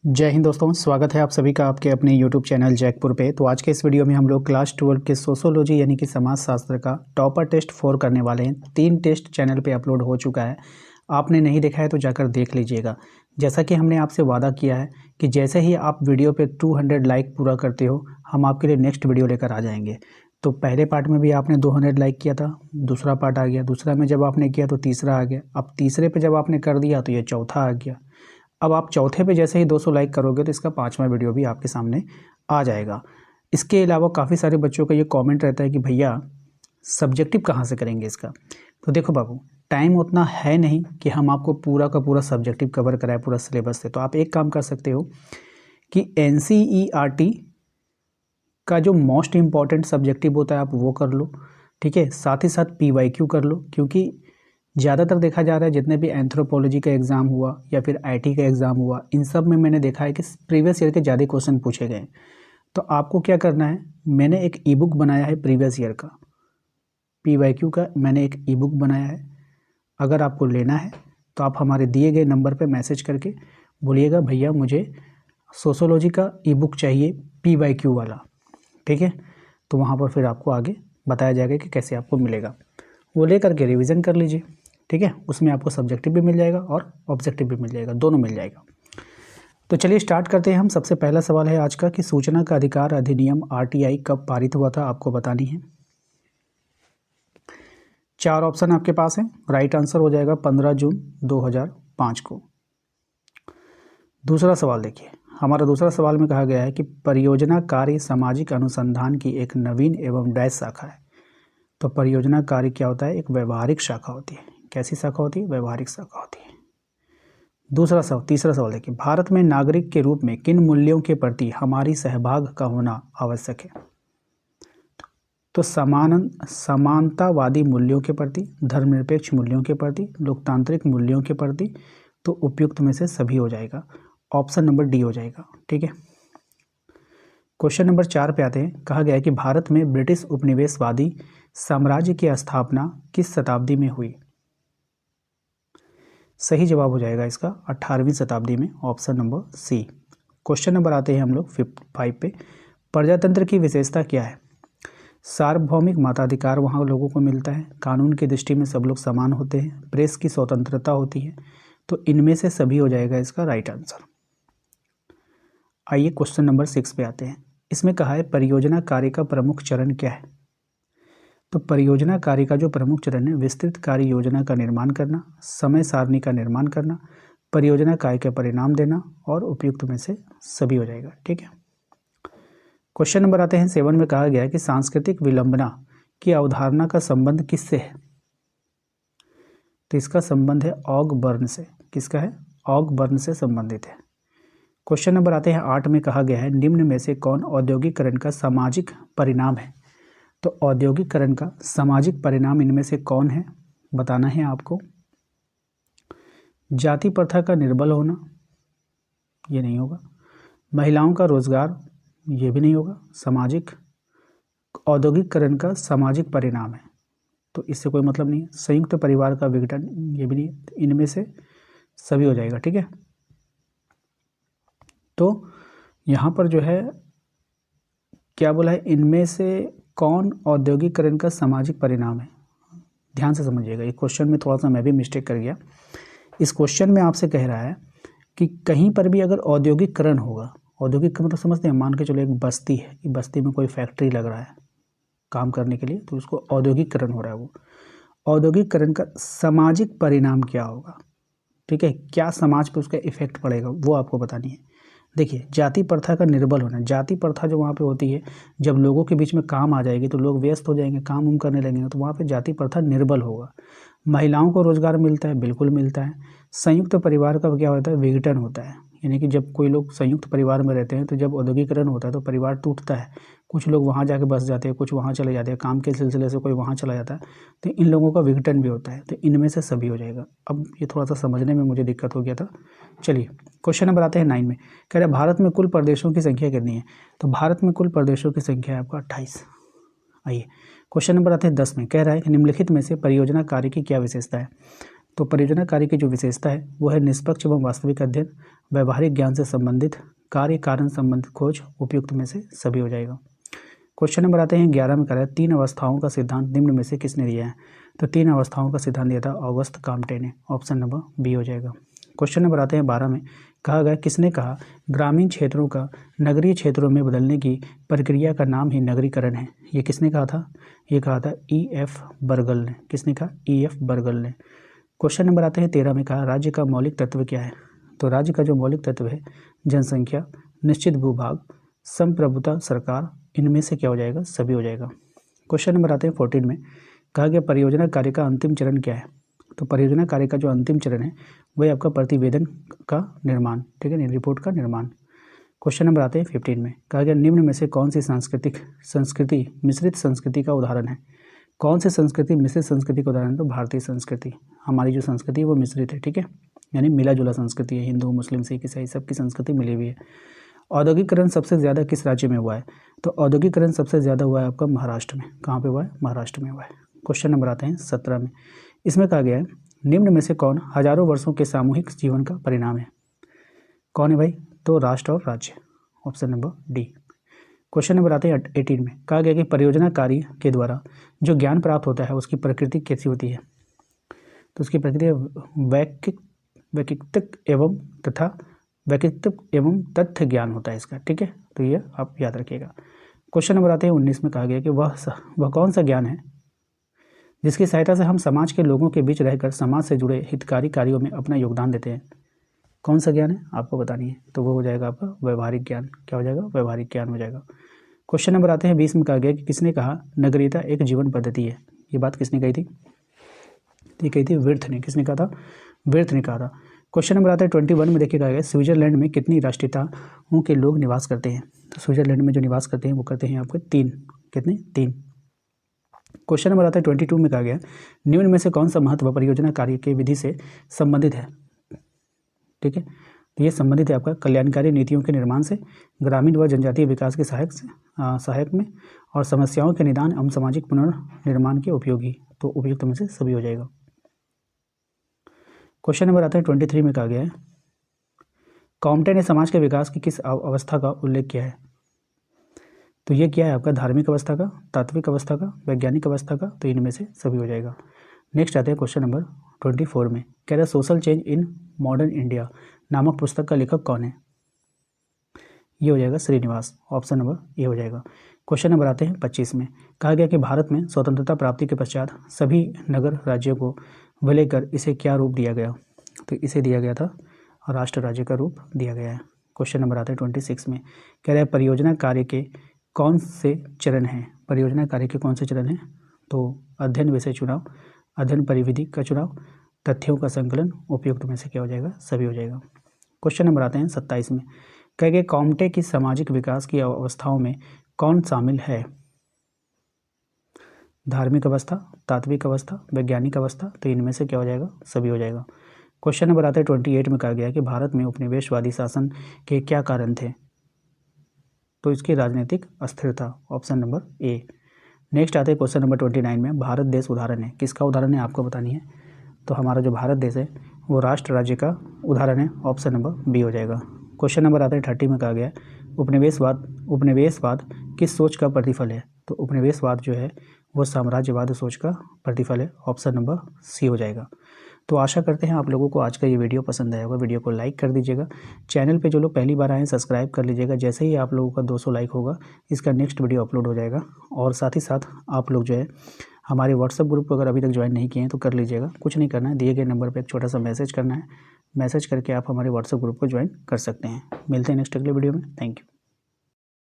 जय हिंद दोस्तों, स्वागत है आप सभी का आपके अपने यूट्यूब चैनल जैकपुर पे। तो आज के इस वीडियो में हम लोग क्लास 12 के सोशोलॉजी यानी कि समाज शास्त्र का टॉपर टेस्ट 4 करने वाले हैं। 3 टेस्ट चैनल पे अपलोड हो चुका है। आपने नहीं देखा है तो जाकर देख लीजिएगा। जैसा कि हमने आपसे वादा किया है कि जैसे ही आप वीडियो पे 200 लाइक पूरा करते हो, हम आपके लिए नेक्स्ट वीडियो लेकर आ जाएंगे। तो पहले पार्ट में भी आपने 200 लाइक किया था, दूसरा पार्ट आ गया, दूसरा में जब आपने किया तो तीसरा आ गया, अब तीसरे पे जब आपने कर दिया तो ये चौथा आ गया। अब आप चौथे पे जैसे ही 200 लाइक करोगे तो इसका 5वां वीडियो भी आपके सामने आ जाएगा। इसके अलावा काफ़ी सारे बच्चों का ये कमेंट रहता है कि भैया सब्जेक्टिव कहाँ से करेंगे इसका। तो देखो बाबू, टाइम उतना है नहीं कि हम आपको पूरा का पूरा सब्जेक्टिव कवर कराएं पूरा सिलेबस से। तो आप एक काम कर सकते हो कि NCERT का जो मोस्ट इम्पॉर्टेंट सब्जेक्टिव होता है आप वो कर लो, ठीक है। साथ ही साथ PYQ कर लो, क्योंकि ज़्यादातर देखा जा रहा है जितने भी एंथ्रोपोलॉजी का एग्ज़ाम हुआ या फिर IT का एग्ज़ाम हुआ, इन सब में मैंने देखा है कि प्रीवियस ईयर के ज़्यादा क्वेश्चन पूछे गए। तो आपको क्या करना है, मैंने एक ई-बुक बनाया है प्रीवियस ईयर का, PYQ का मैंने एक ई-बुक बनाया है। अगर आपको लेना है तो आप हमारे दिए गए नंबर पर मैसेज करके बोलिएगा भैया मुझे सोशोलॉजी का ई-बुक चाहिए PYQ वाला, ठीक है। तो वहाँ पर फिर आपको आगे बताया जाएगा कि कैसे आपको मिलेगा। वो ले करके रिवीजन कर लीजिए, ठीक है। उसमें आपको सब्जेक्टिव भी मिल जाएगा और ऑब्जेक्टिव भी मिल जाएगा, दोनों मिल जाएगा। तो चलिए स्टार्ट करते हैं हम। सबसे पहला सवाल है आज का कि सूचना का अधिकार अधिनियम RTI कब पारित हुआ था, आपको बतानी है। 4 ऑप्शन आपके पास हैं। राइट आंसर हो जाएगा 15 जून 2005 को। दूसरा सवाल देखिए, हमारा दूसरा सवाल में कहा गया है कि परियोजना कार्य सामाजिक अनुसंधान की एक नवीन एवं डैश शाखा है। तो परियोजना कार्य क्या होता है, एक व्यवहारिक शाखा होती है। कैसी शाखा होती है, व्यवहारिक शाखा होती है। तीसरा सवाल देखिए, भारत में नागरिक के रूप में किन मूल्यों के प्रति हमारी सहभाग का होना आवश्यक है। तो समानतावादी मूल्यों के प्रति, धर्मनिरपेक्ष मूल्यों के प्रति, लोकतांत्रिक मूल्यों के प्रति। तो उपयुक्त में से सभी हो जाएगा, ऑप्शन नंबर डी हो जाएगा, ठीक है। क्वेश्चन नंबर 4 पे आते हैं। कहा गया है कि भारत में ब्रिटिश उपनिवेशवादी साम्राज्य की स्थापना किस शताब्दी में हुई। सही जवाब हो जाएगा इसका 18वीं शताब्दी में, option number C. Question number आते हैं हम लोग 5 पे। प्रजातंत्र की विशेषता क्या है। सार्वभौमिक मताधिकार वहाँ लोगों को मिलता है, कानून की दृष्टि में सब लोग समान होते हैं, प्रेस की स्वतंत्रता होती है। तो इनमें से सभी हो जाएगा इसका राइट आंसर। आइए क्वेश्चन नंबर 6 पे आते हैं। इसमें कहा है परियोजना कार्य का प्रमुख चरण क्या है। तो परियोजना कार्य का जो प्रमुख चरण है, विस्तृत कार्य योजना का निर्माण करना, समय सारणी का निर्माण करना, परियोजना कार्य के परिणाम देना और उपयुक्त में से सभी हो जाएगा, ठीक है। क्वेश्चन नंबर आते हैं 7 में। कहा गया है कि सांस्कृतिक विलंबना की अवधारणा का संबंध किससे है। तो इसका संबंध है ऑगबर्न से। किसका है, ऑगबर्न से संबंधित है। क्वेश्चन नंबर आते हैं 8 में। कहा गया है निम्न में से कौन औद्योगिकरण का सामाजिक परिणाम है। तो औद्योगिकरण का सामाजिक परिणाम इनमें से कौन है, बताना है आपको। जाति प्रथा का निर्बल होना, ये नहीं होगा। महिलाओं का रोजगार, ये भी नहीं होगा। सामाजिक औद्योगिकरण का सामाजिक परिणाम है, तो इससे कोई मतलब नहीं है। संयुक्त परिवार का विघटन, ये भी नहीं है। इनमें से सभी हो जाएगा, ठीक है। तो यहाँ पर जो है क्या बोला है, इनमें से कौन औद्योगिकरण का सामाजिक परिणाम है। ध्यान से समझिएगा, ये क्वेश्चन में थोड़ा सा मैं भी मिस्टेक कर गया। इस क्वेश्चन में आपसे कह रहा है कि कहीं पर भी अगर औद्योगिकरण होगा, औद्योगिक मतलब समझते हैं, मान के चलो एक बस्ती है, कि बस्ती में कोई फैक्ट्री लग रहा है काम करने के लिए, तो उसको औद्योगिकरण हो रहा है। वो औद्योगिकरण का सामाजिक परिणाम क्या होगा, ठीक है, क्या समाज पर उसका इफेक्ट पड़ेगा, वो आपको बतानी है। देखिए, जाति प्रथा का निर्बल होना, जाति प्रथा जो वहाँ पे होती है, जब लोगों के बीच में काम आ जाएगी तो लोग व्यस्त हो जाएंगे, काम उम करने लगेंगे, तो वहाँ पे जाति प्रथा निर्बल होगा। महिलाओं को रोजगार मिलता है, बिल्कुल मिलता है। संयुक्त परिवार का क्या होता है, विघटन होता है। यानी कि जब कोई लोग संयुक्त परिवार में रहते हैं तो जब औद्योगिकरण होता है तो परिवार टूटता है, कुछ लोग वहाँ जाके बस जाते हैं, कुछ वहाँ चले जाते हैं, काम के सिलसिले से कोई वहाँ चला जाता है, तो इन लोगों का विघटन भी होता है। तो इनमें से सभी हो जाएगा। अब ये थोड़ा सा समझने में मुझे दिक्कत हो गया था। चलिए क्वेश्चन नंबर आते हैं 9 में। कह रहे भारत में कुल प्रदेशों की संख्या कितनी है। तो भारत में कुल प्रदेशों की संख्या है आपका 28। आइए क्वेश्चन नंबर आते हैं 10 में। कह रहा है कि निम्नलिखित में से परियोजना कार्य की क्या विशेषता है। तो परियोजना कार्य की जो विशेषता है वो है निष्पक्ष एवं वास्तविक अध्ययन, व्यवहारिक ज्ञान से संबंधित, कार्य कारण संबंधित खोज, उपयुक्त में से सभी हो जाएगा। क्वेश्चन नंबर आते हैं 11 में कह रहा है 3 अवस्थाओं का सिद्धांत निम्न में से किसने दिया है। तो 3 अवस्थाओं का सिद्धांत दिया था ऑगस्ट काम्टे ने, ऑप्शन नंबर बी हो जाएगा। क्वेश्चन नंबर आते हैं 12 में, कहा गया किसने कहा ग्रामीण क्षेत्रों का नगरीय क्षेत्रों में बदलने की प्रक्रिया का नाम ही नगरीकरण है। ये किसने कहा था, ये कहा था E.F. बर्गल ने। किसने कहा, E.F. बर्गल ने। क्वेश्चन नंबर आते हैं 13 में, कहा राज्य का मौलिक तत्व क्या है। तो राज्य का जो मौलिक तत्व है जनसंख्या, निश्चित भूभाग, संप्रभुता सरकार, इनमें से क्या हो जाएगा, सभी हो जाएगा। क्वेश्चन नंबर आते हैं 14 में, कहा गया परियोजना कार्य का अंतिम चरण क्या है। तो परियोजना कार्य का जो अंतिम चरण है वह आपका प्रतिवेदन का निर्माण, ठीक है, रिपोर्ट का निर्माण। क्वेश्चन नंबर आते हैं 15 में, कहा गया निम्न में से कौन सी संस्कृति मिश्रित संस्कृति का उदाहरण है। कौन सी संस्कृति मिश्रित संस्कृति का उदाहरण है। तो भारतीय संस्कृति, हमारी जो संस्कृति है वो मिश्रित है, ठीक है, यानी मिला जुला संस्कृति है, हिंदू मुस्लिम सिख ईसाई सबकी संस्कृति मिली हुई है। औद्योगिकरण सबसे ज़्यादा किस राज्य में हुआ है। तो औद्योगिकरण सबसे ज़्यादा हुआ है आपका महाराष्ट्र में। कहाँ पे हुआ है, महाराष्ट्र में हुआ है। क्वेश्चन नंबर आते हैं 17 में, इसमें कहा गया है निम्न में से कौन हजारों वर्षों के सामूहिक जीवन का परिणाम है। कौन है भाई, तो राष्ट्र और राज्य, option number D. Question number आते हैं 18 में, कहा गया कि परियोजना कार्य के द्वारा जो ज्ञान प्राप्त होता है उसकी प्रकृति कैसी होती है। तो उसकी प्रकृति वैकल्पिक एवं तथ्य ज्ञान होता है इसका, ठीक है, तो ये आप याद रखिएगा। क्वेश्चन नंबर आते हैं 19 में, कहा गया कि वह कौन सा ज्ञान है जिसकी सहायता से हम समाज के लोगों के बीच रहकर समाज से जुड़े हितकारी कार्यों में अपना योगदान देते हैं। कौन सा ज्ञान है आपको बतानी है। तो वो हो जाएगा आपका व्यवहारिक ज्ञान। क्या हो जाएगा, व्यवहारिक ज्ञान हो जाएगा। क्वेश्चन नंबर आते हैं 20 में, कहा गया कि किसने कहा नगरीयता एक जीवन पद्धति है। ये बात किसने कही थी, ये कही थी विर्थ ने। किसने कहा था, विर्थ ने कहा था। क्वेश्चन नंबर आता है 21 में, देखिए कहा गया स्विट्जरलैंड में कितनी राष्ट्रीयताओं के लोग निवास करते हैं। तो स्विट्जरलैंड में जो निवास करते हैं वो करते हैं आपके 3, कितने, 3। क्वेश्चन नंबर आता है 22 में, कहा गया निम्न में से कौन सा महत्व परियोजना कार्य के विधि से संबंधित है। ठीक है, तो ये संबंधित है आपका कल्याणकारी नीतियों के निर्माण से, ग्रामीण व जनजातीय विकास के सहायक में, और समस्याओं के निदान एवं सामाजिक पुनर्निर्माण के उपयोगी। तो उपयुक्त में से सभी हो जाएगा। क्वेश्चन नंबर आता है 23 में, कहा गया है कॉम्टे ने समाज के विकास की किस अवस्था का उल्लेख किया है। तो ये क्या है आपका धार्मिक अवस्था का, तात्विक अवस्था का, वैज्ञानिक अवस्था का। तो इनमें से सभी हो जाएगा। नेक्स्ट आते हैं क्वेश्चन नंबर 24 में, कह रहा है social change in modern India नामक पुस्तक का लेखक कौन है। ये हो जाएगा श्रीनिवास, ऑप्शन नंबर ए हो जाएगा। क्वेश्चन नंबर आते हैं 25 में, कहा गया कि भारत में स्वतंत्रता प्राप्ति के पश्चात सभी नगर राज्यों को लेकर इसे क्या रूप दिया गया। तो इसे दिया गया था राष्ट्र राज्य का रूप दिया गया है। क्वेश्चन नंबर आता है 26 में, कह रहा है परियोजना कार्य के कौन से चरण हैं। परियोजना कार्य के कौन से चरण हैं। तो अध्ययन विषय चुनाव, अध्ययन परिविधि का चुनाव, तथ्यों का संकलन, उपयुक्त में से क्या हो जाएगा, सभी हो जाएगा। क्वेश्चन नंबर आते हैं 27 में, कह गए कॉम्टे की सामाजिक विकास की अवस्थाओं में कौन शामिल है। धार्मिक अवस्था, तात्विक अवस्था, वैज्ञानिक अवस्था। तो इनमें से क्या हो जाएगा, सभी हो जाएगा। क्वेश्चन नंबर आता है 28 में, कहा गया कि भारत में उपनिवेशवादी शासन के क्या कारण थे। तो इसकी राजनीतिक अस्थिरता, ऑप्शन नंबर ए। नेक्स्ट आते हैं क्वेश्चन नंबर 29 में, भारत देश उदाहरण है। किसका उदाहरण है आपको बतानी है। तो हमारा जो भारत देश है वो राष्ट्र राज्य का उदाहरण है, ऑप्शन नंबर बी हो जाएगा। क्वेश्चन नंबर आता है 30 में, कहा गया उपनिवेशवाद किस सोच का प्रतिफल है। तो उपनिवेशवाद जो है वो साम्राज्यवाद सोच का प्रतिफल है, ऑप्शन नंबर सी हो जाएगा। तो आशा करते हैं आप लोगों को आज का ये वीडियो पसंद आया होगा। वीडियो को लाइक कर दीजिएगा। चैनल पे जो लोग पहली बार आए हैं सब्सक्राइब कर लीजिएगा। जैसे ही आप लोगों का 200 लाइक होगा इसका नेक्स्ट वीडियो अपलोड हो जाएगा। और साथ ही साथ आप लोग जो है हमारे व्हाट्सएप ग्रुप को अगर अभी तक ज्वाइन नहीं किए हैं तो कर लीजिएगा। कुछ नहीं करना है, दिए गए नंबर पर एक छोटा सा मैसेज करना है। मैसेज करके आप हमारे व्हाट्सएप ग्रुप को ज्वाइन कर सकते हैं। मिलते हैं नेक्स्ट अगले वीडियो में। Thank you.